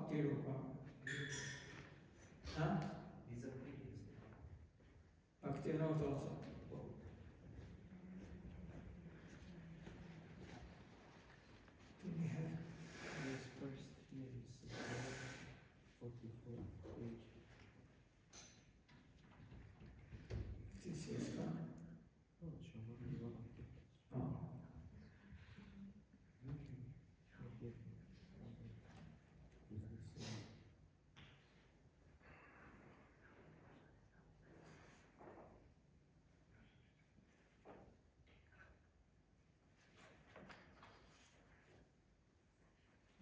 Bhakti Rupa. Huh? Bhakti note also. Do we have? Yes, first here is 44 page. This is gone. Oh, sure. Oh.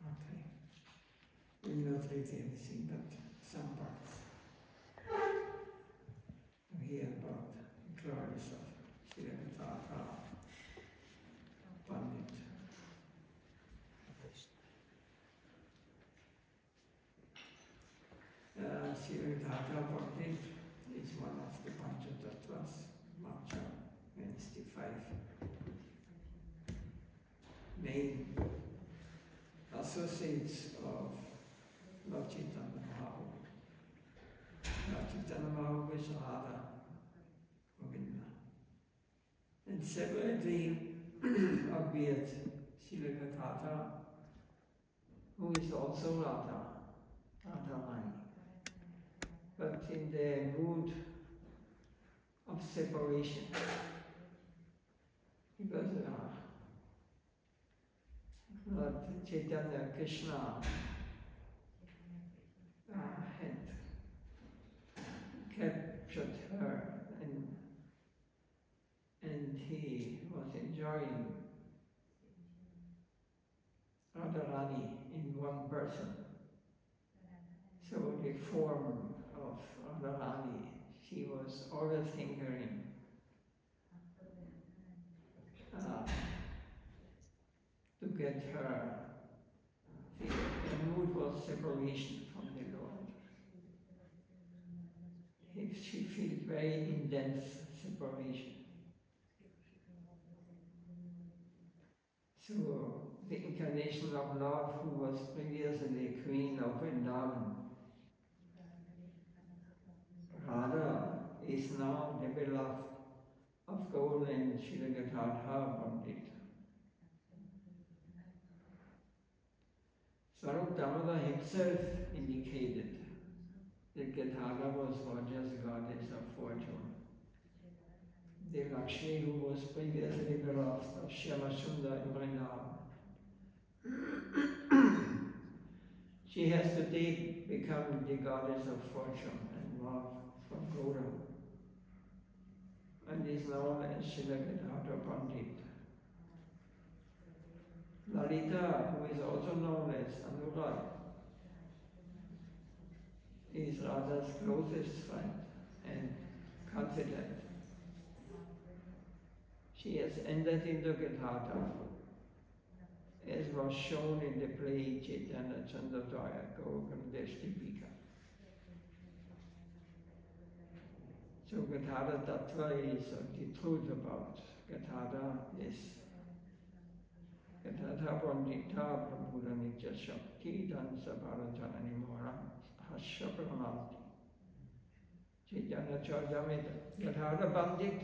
Okay. We will not read everything, but some parts. We hear about the glories of Sri Gadadhara Pandit. Sri Radha Pandit is one of the Panchatattvas, Marcha, Wednesday 5. Main associates of Lord Caitanya Mahaprabhu. Lord Caitanya Mahaprabhu is Radha, Govinda. And separately appeared Sri Gadadhara, who is also Radha, Radharani. But in the mood of separation, because Lord Chaitanya Krishna had captured her, and he was enjoying Radharani in one person. So the form of Radharani, she was always hankering to get her. The mood was separation from the Lord. She feels very intense separation. So the incarnation of love, who was previously the queen of Vrindavan, Radha, is now the beloved of Gaur and Sri Gadadhara Pandit. Swarup Damodar himself indicated that Gadadhara was Raja's goddess of fortune. The Lakshmi, who was previously beloved of Shyama Sundar in Vrindavan. She has today become the goddess of fortune and love from Gaura, and is known as Sri Gadadhara Pandit. Lalita, who is also known as Anurag, is Radha's closest friend and confidant. She has entered into Gadadhara, as was shown in the play Chaitanya Chandradvaya Gauragamdeshtipika. So Gadadhara Tattva is the truth about Gadadhara is Gadadhara Pandita Prabhuda Nitya Shakti Dansa Bharajanani Mora Hasha Pramanti. Chaitanya Chaudamita, Gadadhara Pandit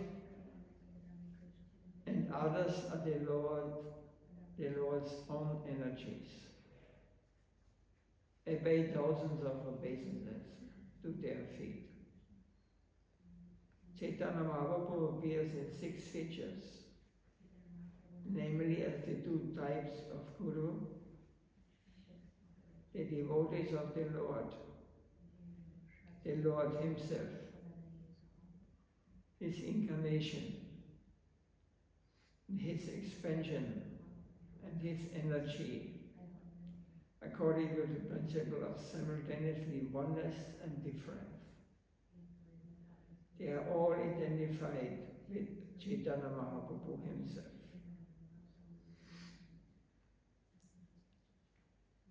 and others are the Lord's own energies. Obey thousands of obeisances to their feet. Chaitanya Mahaprabhu appears in 6 features, namely as the 2 types of Guru, the devotees of the Lord himself, his incarnation, his expansion, and his energy, according to the principle of simultaneously oneness and difference. They are all identified with Chaitanya Mahaprabhu himself.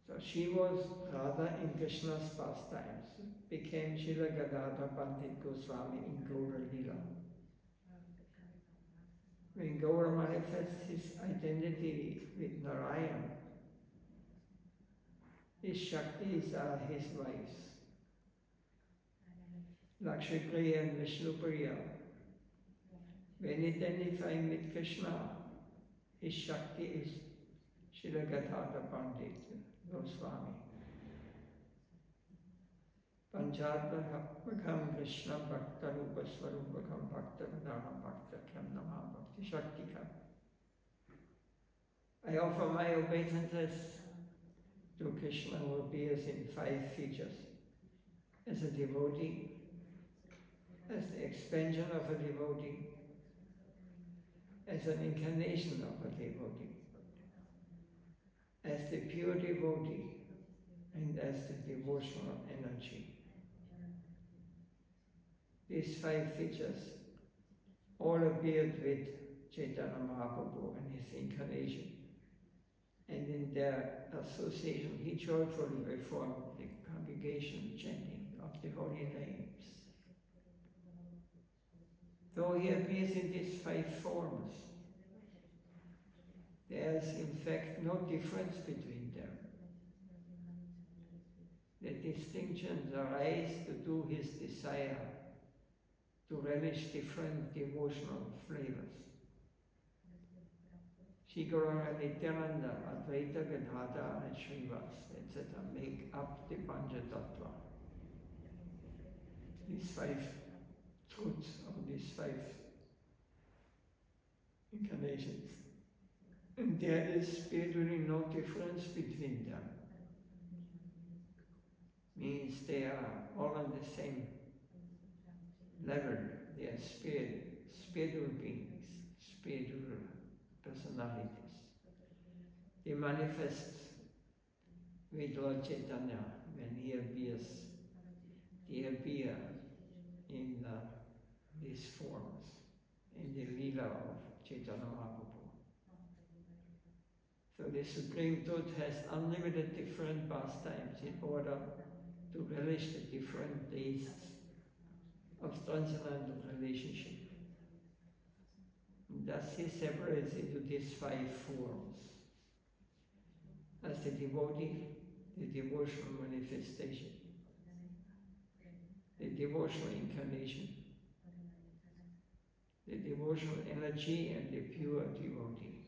So she was Radha in Krishna's pastimes, became Sri Gadadhara Pandit Goswami in Gaura Lila. When Gaura manifests his identity with Narayan, His Shaktis are his wives, Lakshmi Priya and Vishnu Priya. When identifying with Krishna, his Shakti is Sri Gadadhara Pandit, Goswami. Panchadvakam Krishna Bhakta Rupa Swarupakam Bhakta Vadana Bhakta Kam Namah Bhakti Shaktikam. I offer my obeisances to Krishna, who appears in 5 features: as a devotee, as the expansion of a devotee, as an incarnation of a devotee, as the pure devotee, and as the devotional energy. These 5 features all appeared with Caitanya Mahaprabhu and his incarnation, and in their association he joyfully reformed the congregation chanting of the holy names. Though he appears in these 5 forms, there is in fact no difference between them. The distinctions arise to do his desire to relish different devotional flavors. Shri Gauranga Nityananda, Advaita, Gadadhara, and Srivas, etc. make up the Panchatattva. These 5 truths of these 5 incarnations. And there is spiritually no difference between them. Means they are all on the same level. They are spiritual beings, spiritual personalities. They manifest with Lord Chaitanya when he appears. They appear in these forms, in the Leela of Chaitanya Mahaprabhu. So the Supreme Truth has unlimited different pastimes in order to relish the different tastes of transcendental relationship. And thus he separates into these 5 forms. As the devotee, the devotional manifestation, the devotional incarnation, the devotional energy, and the pure devotee.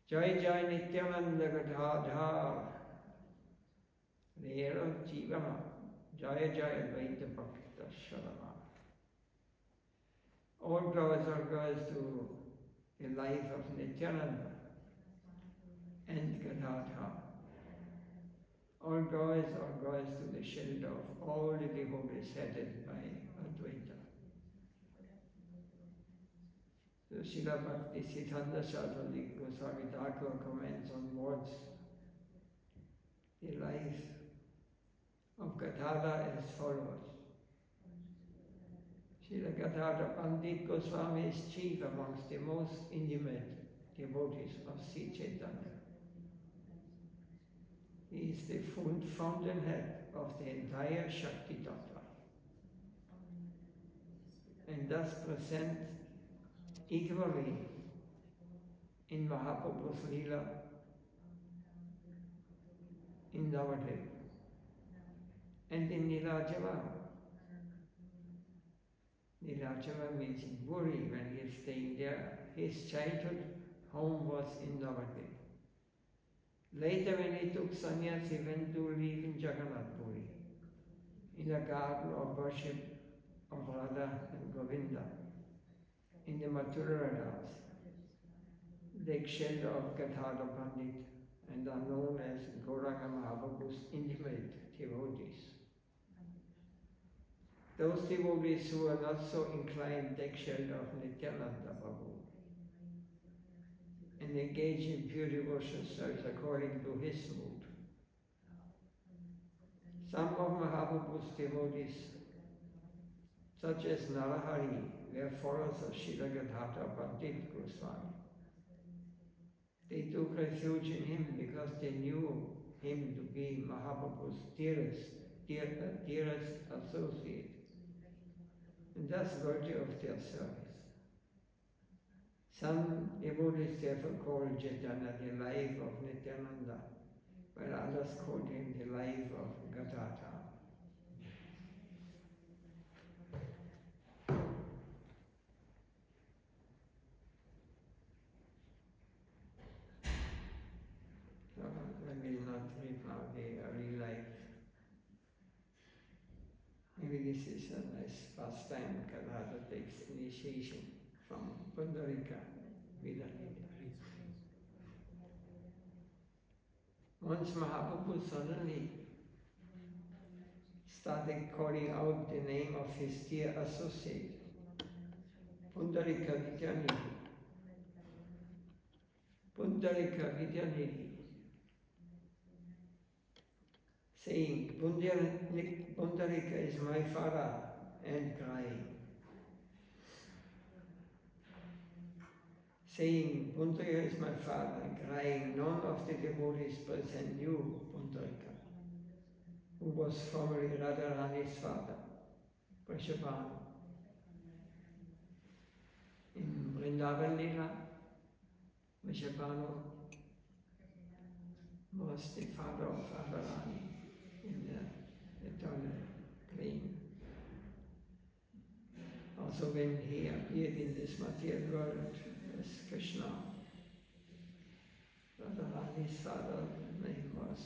Jai Jai Nityananda Gadadhara Nero Jivama Jaya Jaya Advaita Bhakta Sharama. All glories are glories to the life of Nityananda and Gadadhara. All glories are glories to the shelter of all the devotees headed by Advaita. The Srila Bhakti Siddhanta Saraswati Goswami Thakur comments on words. The life of Gadadhara as follows. Srila Gadadhara Pandit Goswami is chief amongst the most intimate devotees of Sri Caitanya. He is the fountainhead of the entire Shakti Tattva, and thus present equally in Mahaprabhu's Leela, in Navadvip, and in Nilajava. Nilajava means in Puri, when he is staying there. His childhood home was in Navadvip. Later, when he took sannyas, he went to live in Jagannath Puri, in a garden of worship of Radha and Govinda, in the Mathura Radhas. The shelter of Gadadhara Pandit, and are known as Gauranga Mahaprabhu's intimate devotees. Those devotees who are not so inclined take shelter of Nityananda Prabhu and engage in pure devotional service according to his mood. Some of Mahaprabhu's devotees, such as Narahari, were followers of Srila Gadadhara Pandit Goswami. They took refuge in him because they knew him to be Mahaprabhu's dearest associate, and thus worthy of their service. Some devotees therefore call Chaitanya the life of Nityananda while others quote him the life of Gadadhara. So I will not read now the early life. Maybe this is a nice pastime. Gadadhara takes initiation from Pundarika Vidanita. Once Mahaprabhu suddenly started calling out the name of his dear associate, Pundarika Vidyanidhi. Pundarika Vidyanidhi, saying, Pundarika is my father, and crying. Saying, Pundarika is my father, and crying, none of the devotees present knew Pundarika, who was formerly Radharani's father, Vrishabhanu. In Vrindavan Lila, Vrishabhanu was the father of Radharani in the eternal plane. Also when he appeared in this material world as Krishna, Radharani's father's name was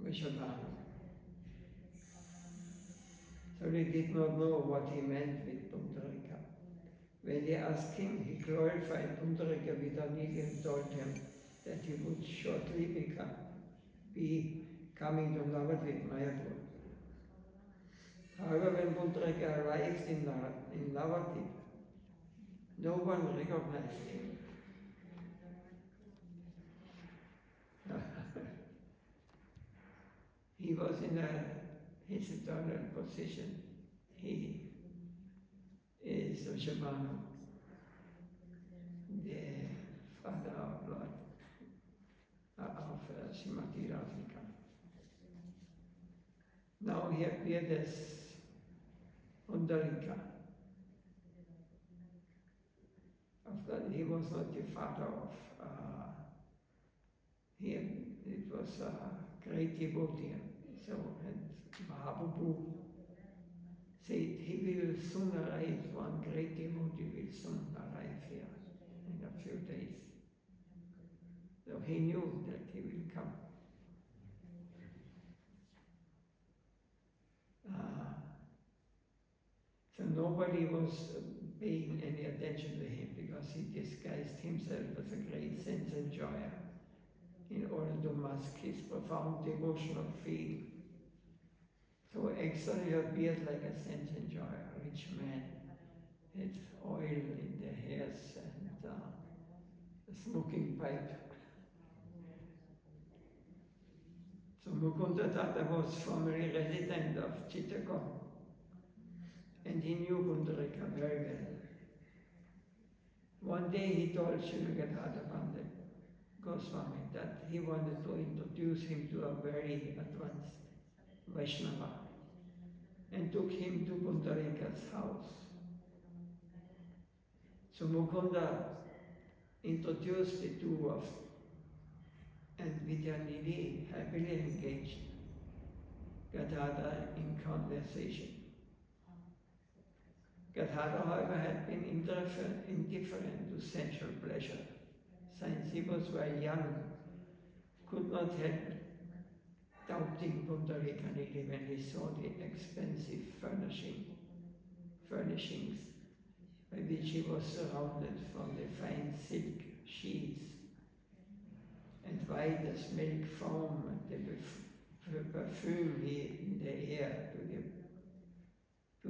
Vrishabhanu. So they did not know what he meant with Pundarika. When they asked him, he glorified Pundarika Vidanidhi and told him that he would shortly be coming to Navadvip Mayapur. However, when Pundarika arrived in Navadvip, no one recognized him. He was in his eternal position. He is Vrishabhanu, the father of Lord, of Srimati Radhika. Now he appeared as Pundarika. Of course, he was not the father of him. It was a great devotee. So, and Mahaprabhu said he will soon arrive, one great devotee will soon arrive here in a few days. So he knew that he will come. So nobody was paying any attention to him because he disguised himself as a great sense enjoyer in order to mask his profound devotional feeling. So actually he appeared like a sense enjoyer, a rich man, had oil in the hairs and a smoking pipe. So Mukunda Tata was formerly resident of Chittagong, and he knew Pundarika very well. One day he told Sri Gadadhara Pandit, Goswami, that he wanted to introduce him to a very advanced Vaishnava, and took him to Pundarika's house. So Mukunda introduced the two of, and Vidyanidhi happily engaged Gadadhara in conversation. Gadadhara, however, had been indifferent to sensual pleasure, since he was very young, could not help doubting Pundarika when he saw the expensive furnishings by which he was surrounded from the fine silk sheets and white as milk foam and the perfume in the air to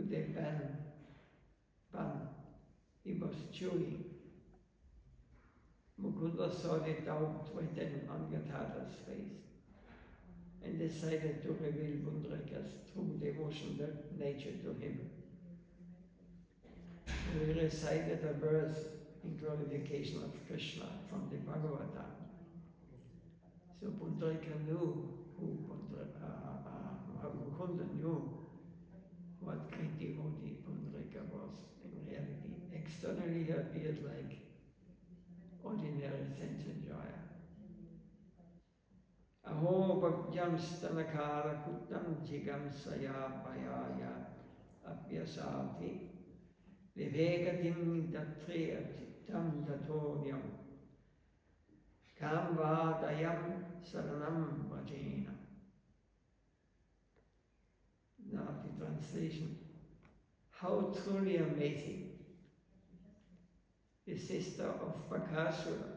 the bun he was chewing. Mukunda saw the doubt written on Gadadhara's face and decided to reveal Pundarika's true devotional nature to him. He recited a verse in glorification of Krishna from the Bhagavatam. So Pundarika knew who Mukunda knew what great devotee Pundarika was in reality. Externally he appeared like ordinary sense enjoyer. Aho bhaktyam stanakara kuttam jigam saya payaya apyasati vivekatim datre chittam tatoriam kam vadayam saranam vajena. Now the translation. How truly amazing. The sister of Bakasura,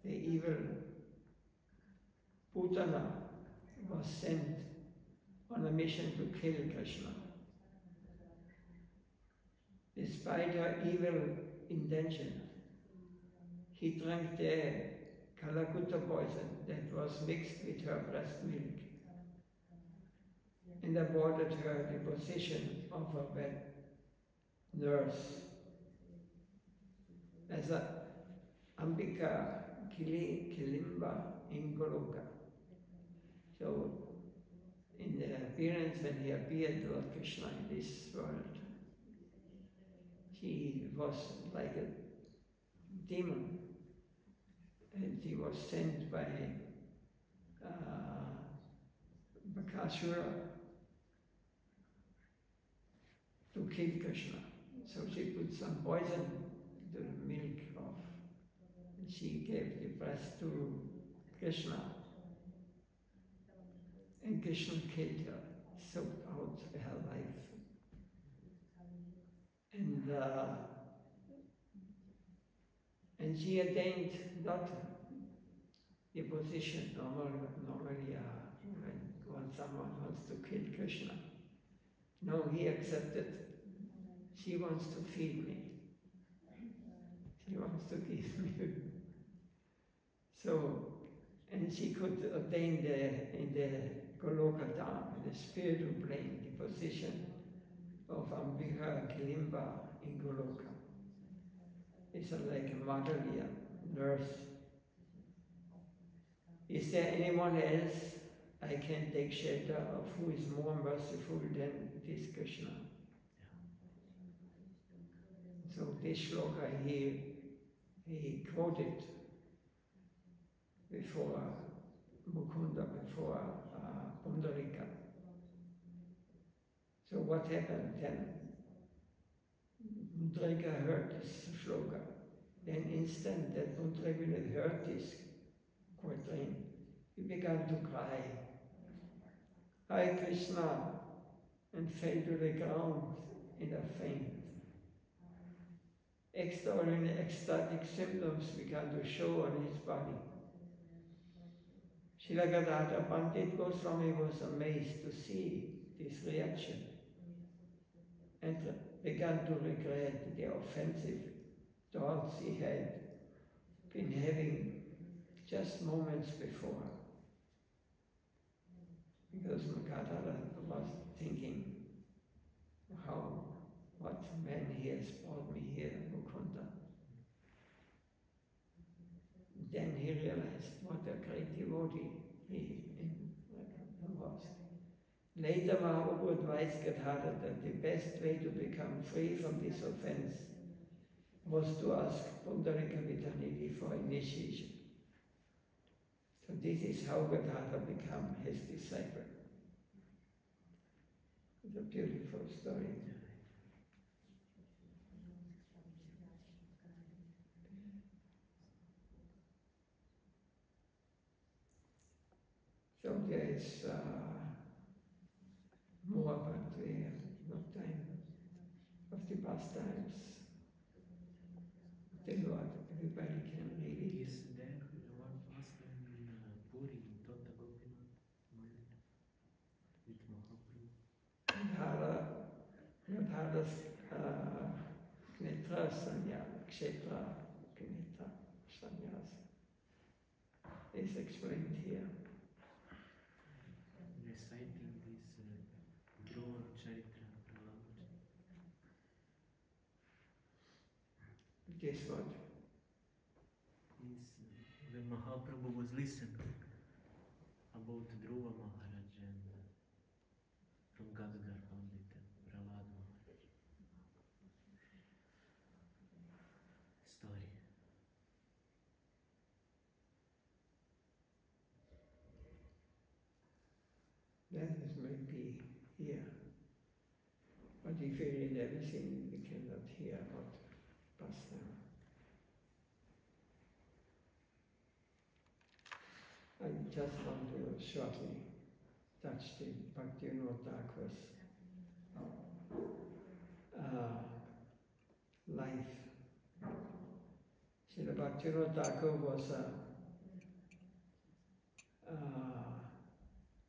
the evil Putana, was sent on a mission to kill Krishna. Despite her evil intention, he drank the Kalakuta poison that was mixed with her breast milk and awarded her the position of a wet nurse. As a Ambika Kilimba in Goloka. So, in the appearance when he appeared Lord Krishna in this world, he was like a demon, and he was sent by Bakasura to kill Krishna. So she put some poison to the milk of, and she gave the breast to Krishna, and Krishna killed her, soaked out her life. And she attained not the position normally when someone wants to kill Krishna. No, he accepted. She wants to feed me. She wants to give me. So, and she could attain in the Goloka Dham, in the spiritual plane, the position of Ambika Kilimba in Goloka. It's like a motherly nurse. Is there anyone else I can take shelter of who is more merciful than this Krishna? So this shloka he quoted before Mukunda, before Pundarika. So what happened then? Pundarika heard this shloka. Then instant that Pundarika heard this quatrain, he began to cry, Hare Krishna, and fell to the ground in a faint. Extraordinary ecstatic symptoms began to show on his body. Sri Gadadhara Pandit Goswami was amazed to see this reaction and began to regret the offensive thoughts he had been having just moments before. Because Gadadhara was thinking, what man he has brought me here, Mukunda. Then he realized what a great devotee he was. Later Mahaprabhu advised Gadadhara that the best way to become free from this offense was to ask Pundarika Vidanidhi for initiation. So this is how Gadadhara became his disciple. It's a beautiful story. So there is more, but we have not time of the pastimes of the Lord. Everybody can read it. Is there one pastime in Puri, in Tota Gopinath Mandir, with Mahaprabhu? Gadadhara's Knetra Sanya, Kshetra Knetra Sanyas is explained here. Reciting this Dhruva Charitra Pravat. Guess what? Means when Mahaprabhu was listening about Dhruva Maharaj and from Gadadhara Pandit and Prahlad Maharaj story. then it may be here. But if we read everything, we cannot hear what passed now. I just want to shortly touch the Bhaktivinoda Thakur's life. Srila Bhaktivinoda Thakur was a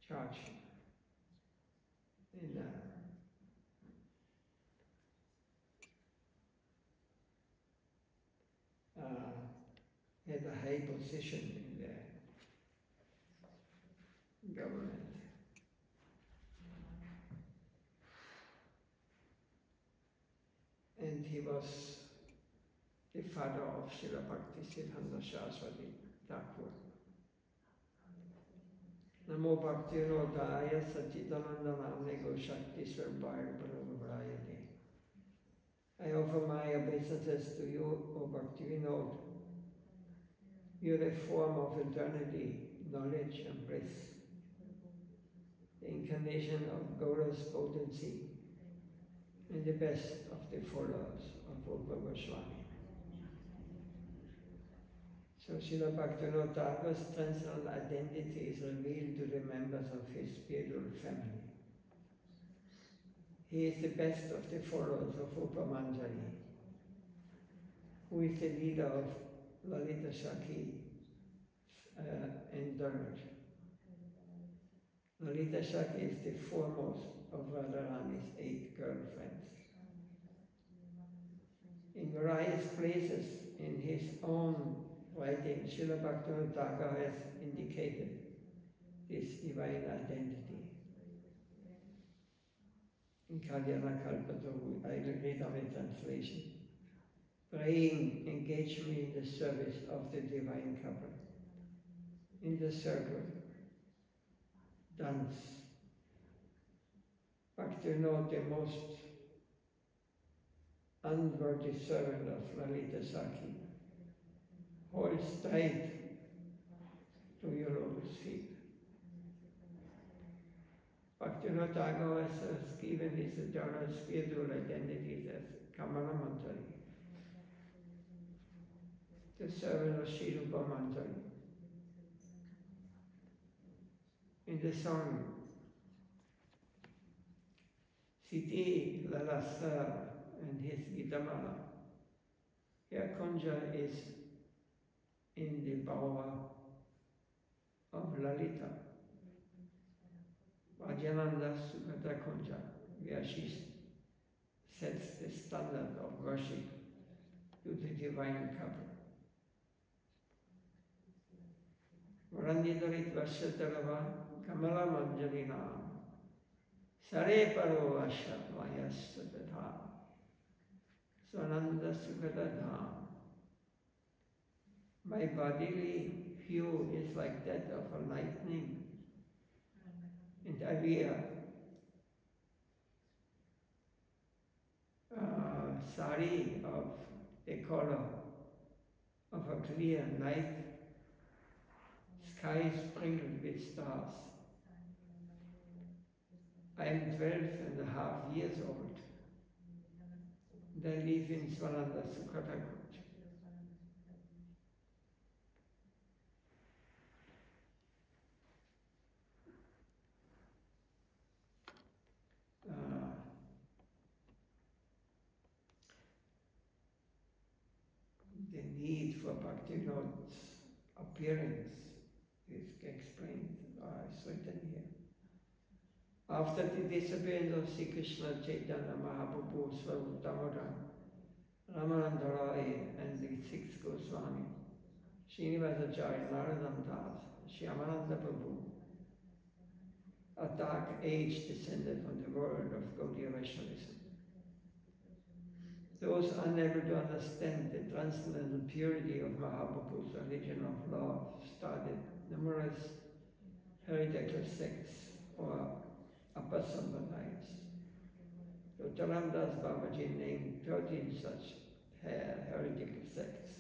church in had a high position in the government. And he was the father of Srila Bhaktisiddhanta Saraswati Thakur. Namo Bhaktivinodaya Satchidananda Namne Goshakti Svarbhaya Prabhuvrayate. I offer my obeisances to you, O Bhaktivinod. You are the form of eternity, knowledge and bliss, the incarnation of Gaura's potency, and the best of the followers of Rupa Goswami. So Srila Bhaktivinoda Thakur's transcendental identity is revealed to the members of his spiritual family. He is the best of the followers of Rupa Manjari, who is the leader of Lalita Shakhi and Dharaj. Lalita Shakhi is the foremost of Radharani's 8 girlfriends. In various places in his own writing, Srila Bhaktivinoda Thakur has indicated this divine identity. In Kalyana Kalpataru, I will read on the translation. Praying, engage me in the service of the divine couple. In the circle, dance. Bhaktivinoda, the most unworthy servant of Lalita Sakhi, holds tight to your lotus feet. Bhaktivinoda Thakur has given his eternal spiritual identities as Kamala Manjari, the servant of Sri Rupa Manjari. In the song, Siti Lalasa and his Gitamala, here Kunja is in the power of Lalita. Vajananda Sukata Kunja, where she sets the standard of worship to the divine couple. Varandidarit Vashatarava Kamala Manjalina Sare Paro Vasha Vayasatadha Swananda Sukatadha. My bodily hue is like that of a lightning, and I wear sari of the color of a clear night, sky sprinkled with stars. I am 12.5 years old, and I live in Swananda Sukhatakut. The need for Bhaktivinoda's appearance is explained, is written here. After the disappearance of Sri Caitanya Mahaprabhu, Swarutamara, Ramananda Roy, and the 6th Goswami, Srinivasacharya, Naradam Das, Shyamananda Prabhu, a dark age descended on the world of Gaudiya Vaishnavism. Those unable to understand the transcendental purity of Mahaprabhu's religion of love started numerous heretical sects or apasambanayas. Uttaramdas Babaji named 13 such heretical sects.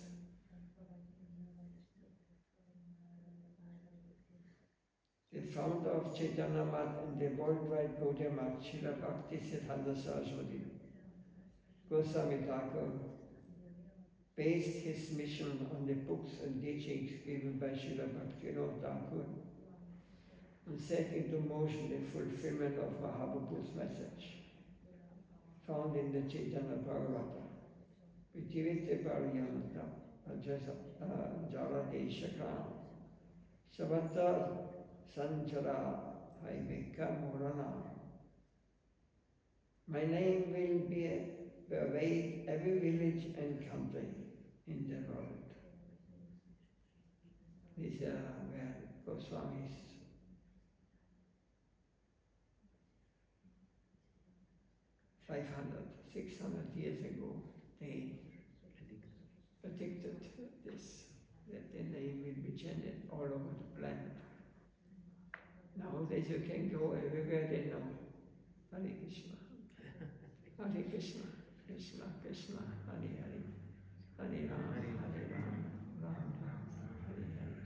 The founder of Chaitanya Math and the worldwide Gaudiya Math, Srila Bhakti Siddhanta Saraswati Goswami Thakur, based his mission on the books and teachings given by Srila Bhaktivinoda Thakur and set into motion the fulfillment of Mahaprabhu's message, found in the Chaitanya Bhagavata. Vitivite Paryanata, Jara Deshakram, Savata Sanchara Haimeka Morana. My name will pervade every village and country in the world. These are where Goswamis 500, 600 years ago, they predicted this, that the name will be chanted all over the planet. Nowadays you can go everywhere, they know. Hare Krishna. Hare Krishna. Krishna Krishna. Hare Hare. Hare Ram. Hare Ram. Ram Ram. Hare Hare.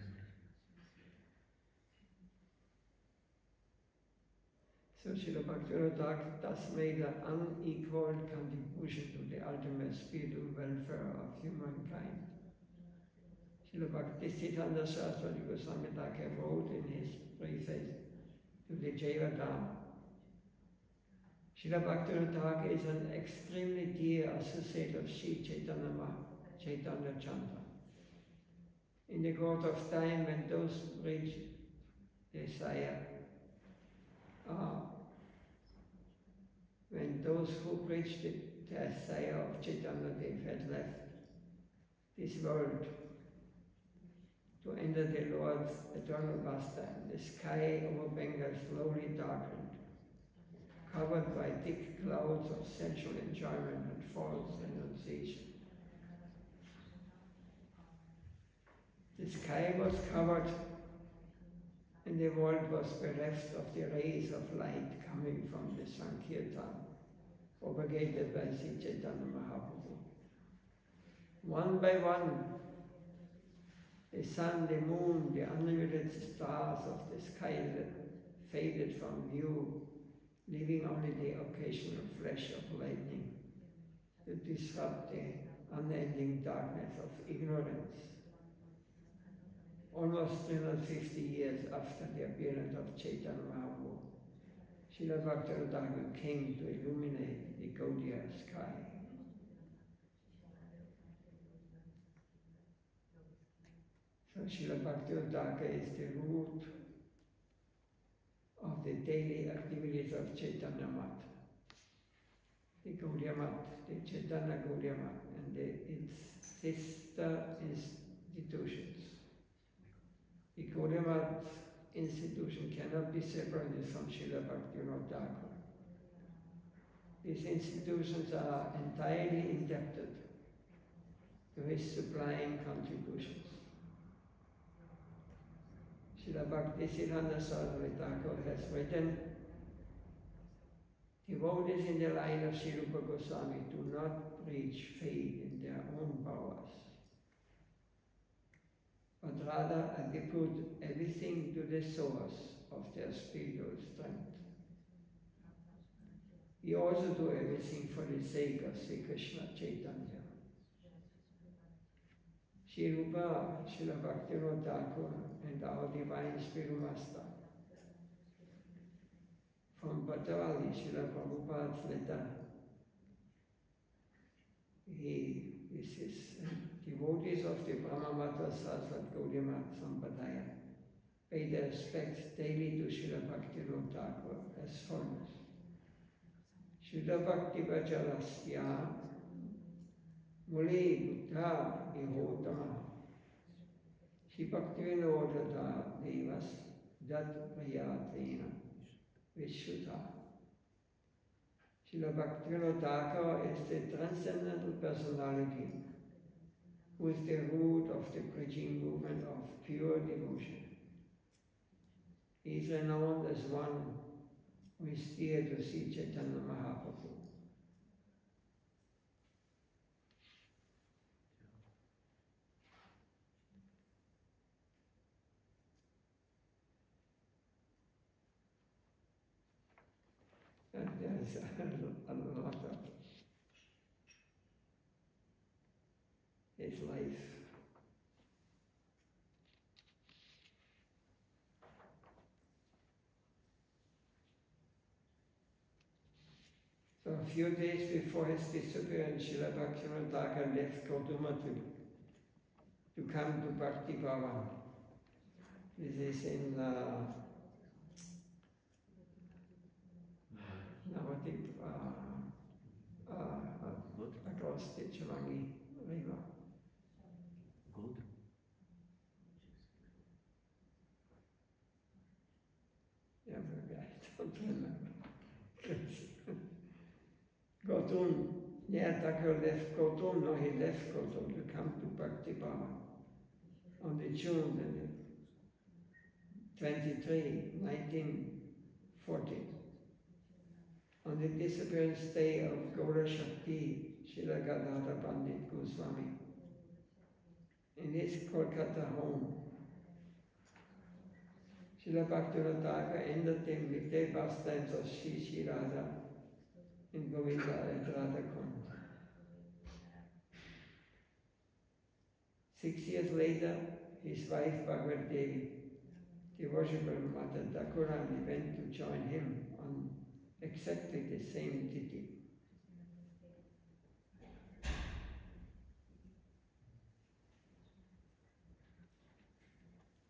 So Srila Bhaktivinoda thus made an unequaled contribution to the ultimate spiritual welfare of humankind. Srila Bhakti Siddhanta Saraswati Goswami Thakur wrote in his preface to the Jayavadam, Srila Bhaktivinoda Thakur is an extremely dear associate of Sri Chaitanya Chandra. In the course of time, when those reach desire, when those who preached the desire of Chaitanya Dev had left this world to enter the Lord's eternal pastime, the sky over Bengal slowly darkened, covered by thick clouds of sensual enjoyment and false renunciation. The sky was covered and the world was bereft of the rays of light coming from the Sankirtan, propagated by Sri Caitanya Mahaprabhu. One by one, the sun, the moon, the unlimited stars of the sky faded from view, leaving only the occasional flash of lightning to disrupt the unending darkness of ignorance. Almost 350 years after the appearance of Chaitanya Mahaprabhu, Srila Bhaktivinoda Thakur came to illuminate the Gaudiya sky. So Srila Bhaktivinoda Thakur is the root of the daily activities of Chaitanya Math, the Gaudiya Math, the Chaitanya Gaudiya Math, and its sister institutions. The Gaudiya Math institution cannot be separated from Srila Bhaktivinoda Thakur. These institutions are entirely indebted to his supplying contributions. Srila Bhakti Siddhanta Saraswati Thakur has written, devotees in the line of Sri Rupa Goswami do not preach faith in their own powers, but rather attribute everything to the source of their spiritual strength. We also do everything for the sake of Sri Krishna Chaitanya. Sri Rupa, Srila Bhaktivinoda Thakur, and our Divine Spiritual Master. From Bhattavali, Srila Prabhupada's letter, this is devotees of the Brahmavata Saraswat Gaudiya Math Sampradaya pay their respects daily to Srila Bhaktivinoda Thakur as follows. Srila Bhakti Vachalasya Muli Buddha Vihotama Sri Bhaktivinoda Devas Dat Prayatrena Vishruta. Srila Bhaktivinoda Thakur is the transcendental personality who is the root of the preaching movement of pure devotion. He is renowned as one who is dear to Sri Caitanya Mahaprabhu. has a lot of his life. So a few days before his disappearance, Srila Bhaktivinoda left Gaudiya to come to Bhakti Bhavan. This is in Navadip, across the Chalangi River. Yeah, maybe I don't remember. Gautam, yeah, Thakur left Gautam, no, he left Gautam to come to Bhakti Bhavan on the June 23, 1940. On the disappearance day of Gaura Shakti, Srila Gadadhara Pandit Goswami, in his Kolkata home, Srila Bhaktivinoda ended him with the pastimes of Sri Radha in Govinda and Radha Kund. 6 years later, his wife Bhagavad Devi, the worshipper Mother Thakurani, went to join him on exactly the same tithi.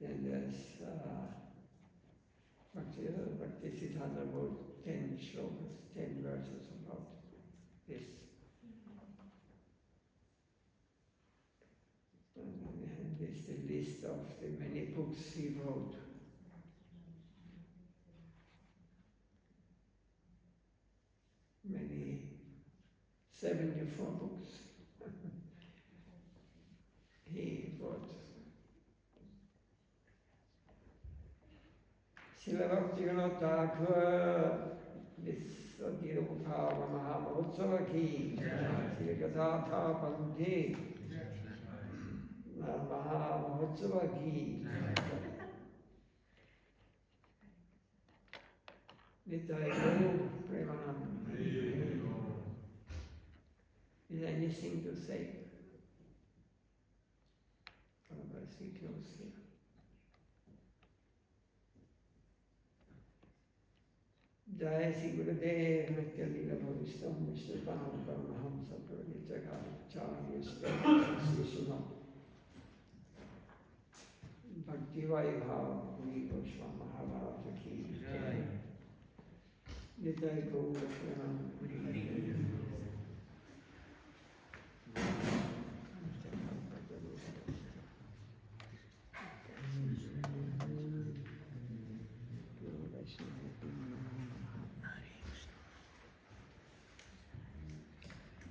Then there's Bhakti Siddhanta wrote 10 shlokas, 10 verses about this. And this is the list of the many books he wrote. Many 74 books he wrote. Srila Bhaktivinoda Thakur, this Dirupava Mahaprabhu ki, Sri Gadadhara Pandit, Mahaprabhu ki, Nitai Guru Premanam. Is there anything to say? Otherwise we close here. Jai Sri Gurudev Nitya Lila Bhavistam Vishnupanam Paramahamsa Pradityakaracharya Sri Srimad Bhakti Vaibhav Guru Goswami Maharaj ki Jai Nitai Gaura Premanam.